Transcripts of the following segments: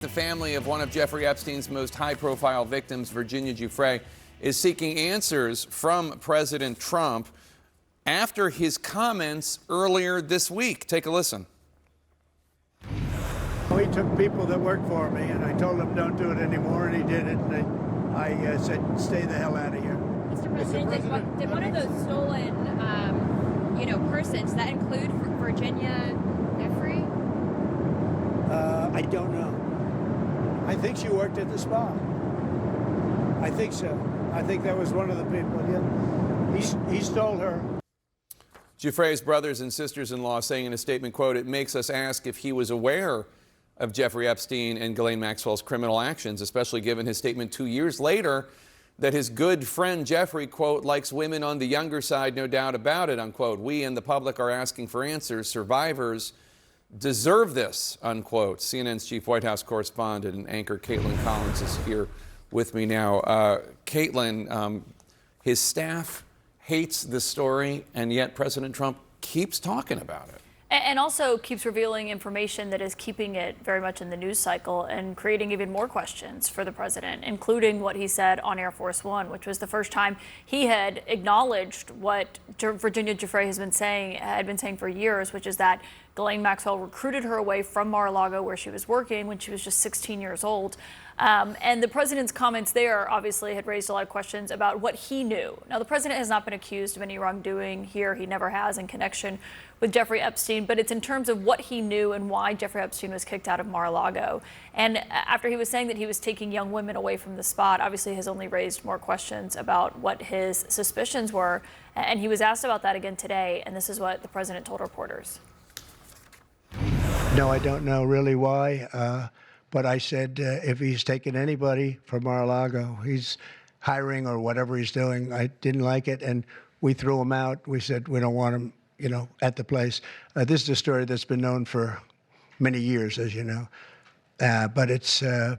The family of one of Jeffrey Epstein's most high-profile victims, Virginia Giuffre, is seeking answers from President Trump after his comments earlier this week. Take a listen. He took people that worked for me, and I told him don't do it anymore, and he did it. And I said, stay the hell out of here. Mr. President, did one of those stolen, persons, does that include Virginia Giuffre? I don't know. I think she worked at the spa. I think so. I think that was one of the people. Yeah, he stole her. Giuffre's brothers and sisters-in-law saying in a statement, quote, "It makes us ask if he was aware of Jeffrey Epstein and Ghislaine Maxwell's criminal actions, especially given his statement 2 years later that his good friend Jeffrey, quote, likes women on the younger side, no doubt about it, unquote. We and the public are asking for answers. Survivors deserve this," unquote. CNN's chief White House correspondent and anchor Kaitlan Collins is here with me now. Kaitlan, his staff hates this story, and yet President Trump keeps talking about it. And also keeps revealing information that is keeping it very much in the news cycle and creating even more questions for the president, including what he said on Air Force One, which was the first time he had acknowledged what Virginia Giuffre had been saying for years, which is that Ghislaine Maxwell recruited her away from Mar-a-Lago, where she was working when she was just 16 years old. And the president's comments there obviously had raised a lot of questions about what he knew. Now, the president has not been accused of any wrongdoing here. He never has in connection with Jeffrey Epstein, but it's in terms of what he knew and why Jeffrey Epstein was kicked out of Mar-a-Lago. And after he was saying that he was taking young women away from the spot, obviously has only raised more questions about what his suspicions were. And he was asked about that again today, and this is what the president told reporters. No, I don't know really why. But I said, if he's taking anybody from Mar-a-Lago, he's hiring or whatever he's doing. I didn't like it, and we threw him out. We said we don't want him, at the place. This is a story that's been known for many years, as you know. But I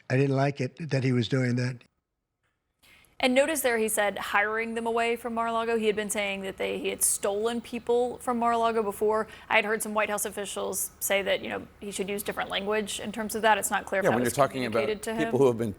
didn't like it that he was doing that. And notice there he said hiring them away from Mar-a-Lago. He had been saying that he had stolen people from Mar-a-Lago before. I had heard some White House officials say that, he should use different language in terms of that. It's not clear if that when was you're talking about people who have been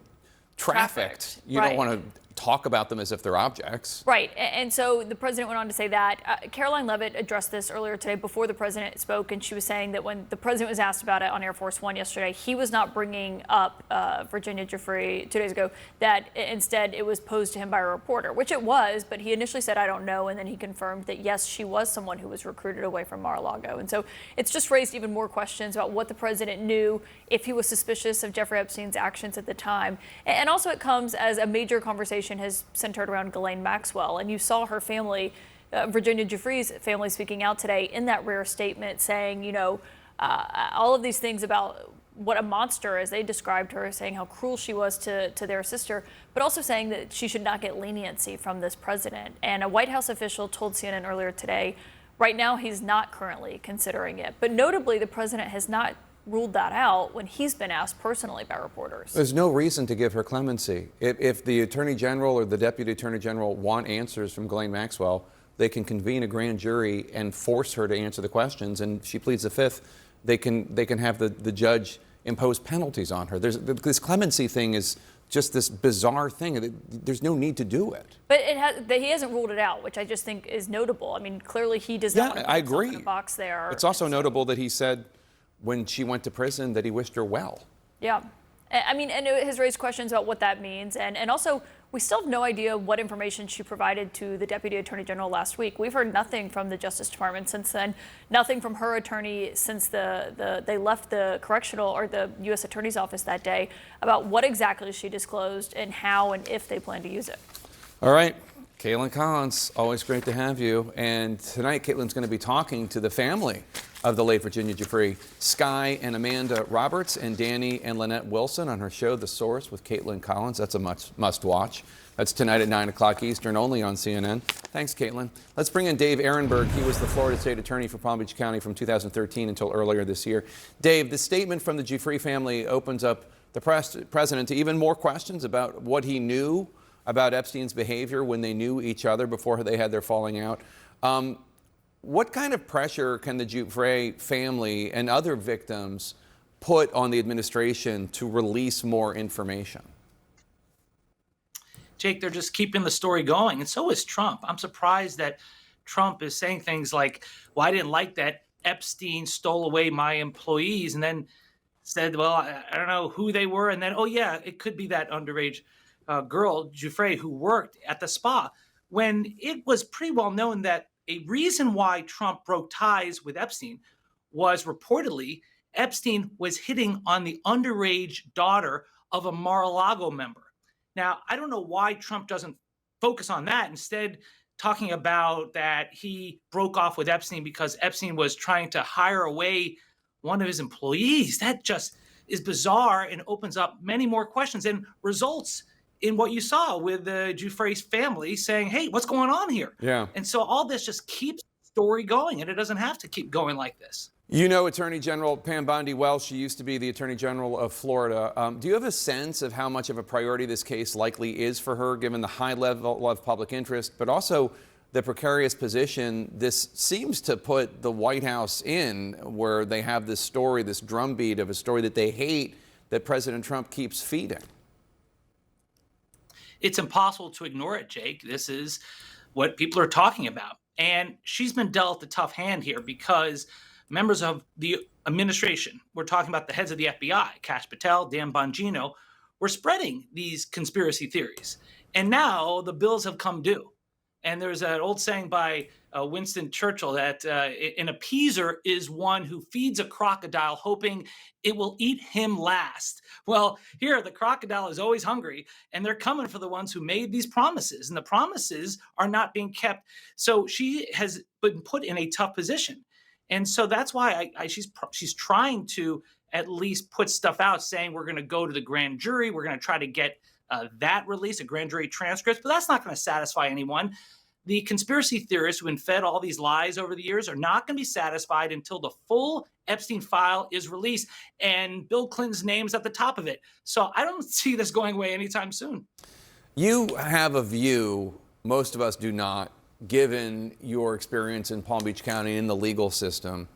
trafficked, you don't want to talk about them as if they're objects. Right. And so the president went on to say that. Caroline Leavitt addressed this earlier today before the president spoke, and she was saying that when the president was asked about it on Air Force One yesterday, he was not bringing up Virginia Giuffre 2 days ago, that instead it was posed to him by a reporter, which it was, but he initially said, I don't know, and then he confirmed that, yes, she was someone who was recruited away from Mar-a-Lago. And so it's just raised even more questions about what the president knew, if he was suspicious of Jeffrey Epstein's actions at the time. And also it comes as a major conversation has centered around Ghislaine Maxwell. And you saw her family, Virginia Giuffre's family, speaking out today in that rare statement saying, all of these things about what a monster, as they described her, saying how cruel she was to their sister, but also saying that she should not get leniency from this president. And a White House official told CNN earlier today, right now he's not currently considering it. But notably, the president has not ruled that out when he's been asked personally by reporters. There's no reason to give her clemency. If the Attorney General or the Deputy Attorney General want answers from Ghislaine Maxwell, they can convene a grand jury and force her to answer the questions, and she pleads the fifth, they can have the judge impose penalties on her. This clemency thing is just this bizarre thing. There's no need to do it. But he hasn't ruled it out, which I just think is notable. I mean, clearly he does not want to put himself in a box there. It's also notable that he said when she went to prison that he wished her well. Yeah. I mean, and it has raised questions about what that means. And also, we still have no idea what information she provided to the Deputy Attorney General last week. We've heard nothing from the Justice Department since then, nothing from her attorney since they left the correctional or the U.S. Attorney's Office that day about what exactly she disclosed and how and if they plan to use it. All right. Kaitlan Collins, always great to have you. And tonight, Caitlin's going to be talking to the family of the late Virginia Giuffre, Sky and Amanda Roberts, and Danny and Lynette Wilson on her show, The Source with Kaitlan Collins. That's a must watch. That's tonight at 9 o'clock Eastern, only on CNN. Thanks, Kaitlan. Let's bring in Dave Ehrenberg. He was the Florida State Attorney for Palm Beach County from 2013 until earlier this year. Dave, the statement from the Giuffre family opens up the president to even more questions about what he knew about Epstein's behavior when they knew each other before they had their falling out. What kind of pressure can the Giuffre family and other victims put on the administration to release more information? Jake, they're just keeping the story going. And so is Trump. I'm surprised that Trump is saying things like, well, I didn't like that Epstein stole away my employees, and then said, well, I don't know who they were. And then, oh, yeah, it could be that underage girl, Giuffre, who worked at the spa, when it was pretty well known that a reason why Trump broke ties with Epstein was reportedly Epstein was hitting on the underage daughter of a Mar-a-Lago member. Now, I don't know why Trump doesn't focus on that, instead talking about that he broke off with Epstein because Epstein was trying to hire away one of his employees. That just is bizarre and opens up many more questions and results in what you saw with the Giuffre's family saying, hey, what's going on here? Yeah. And so all this just keeps the story going, and it doesn't have to keep going like this. You know Attorney General Pam Bondi well. She used to be the Attorney General of Florida. Do you have a sense of how much of a priority this case likely is for her, given the high level of public interest, but also the precarious position this seems to put the White House in, where they have this story, this drumbeat of a story that they hate, that President Trump keeps feeding? It's impossible to ignore it, Jake. This is what people are talking about. And she's been dealt a tough hand here because members of the administration, we're talking about the heads of the FBI, Kash Patel, Dan Bongino, were spreading these conspiracy theories. And now the bills have come due. And there's an old saying by Winston Churchill that an appeaser is one who feeds a crocodile hoping it will eat him last. Well, here the crocodile is always hungry, and they're coming for the ones who made these promises, and the promises are not being kept. So she has been put in a tough position. And so that's why she's trying to at least put stuff out saying we're going to go to the grand jury. We're going to try to get that release, a grand jury transcript, but that's not going to satisfy anyone. The conspiracy theorists who have been fed all these lies over the years are not going to be satisfied until the full Epstein file is released and Bill Clinton's name's at the top of it. So I don't see this going away anytime soon. You have a view, most of us do not, given your experience in Palm Beach County in the legal system.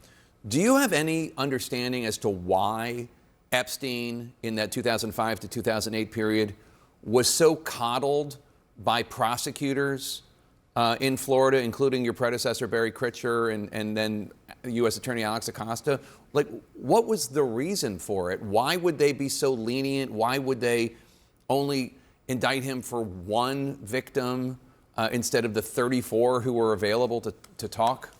Do you have any understanding as to why Epstein in that 2005 to 2008 period was so coddled by prosecutors in Florida, including your predecessor, Barry Critcher, and then U.S. Attorney Alex Acosta? Like, what was the reason for it? Why would they be so lenient? Why would they only indict him for one victim instead of the 34 who were available to talk?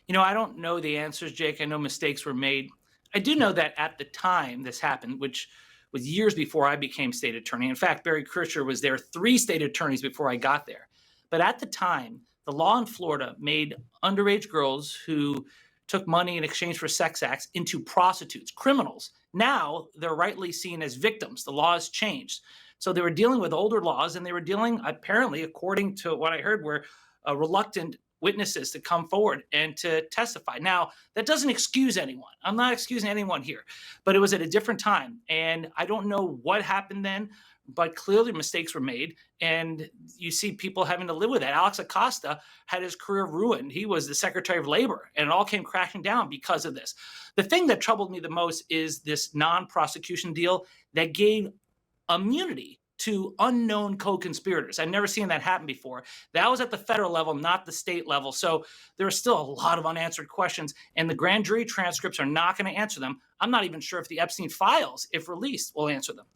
You know, I don't know the answers, Jake. I know mistakes were made. I do know that at the time this happened, which was years before I became state attorney. In fact, Barry Critcher was there 3 state attorneys before I got there. But at the time, the law in Florida made underage girls who took money in exchange for sex acts into prostitutes, criminals. Now they're rightly seen as victims. The law has changed. So they were dealing with older laws, and they were dealing, apparently, according to what I heard, were reluctant witnesses to come forward and to testify. Now, that doesn't excuse anyone. I'm not excusing anyone here, but it was at a different time. And I don't know what happened then, but clearly mistakes were made. And you see people having to live with that. Alex Acosta had his career ruined. He was the Secretary of Labor, and it all came crashing down because of this. The thing that troubled me the most is this non-prosecution deal that gave immunity to unknown co-conspirators. I've never seen that happen before. That was at the federal level, not the state level. So there are still a lot of unanswered questions, and the grand jury transcripts are not going to answer them. I'm not even sure if the Epstein files, if released, will answer them.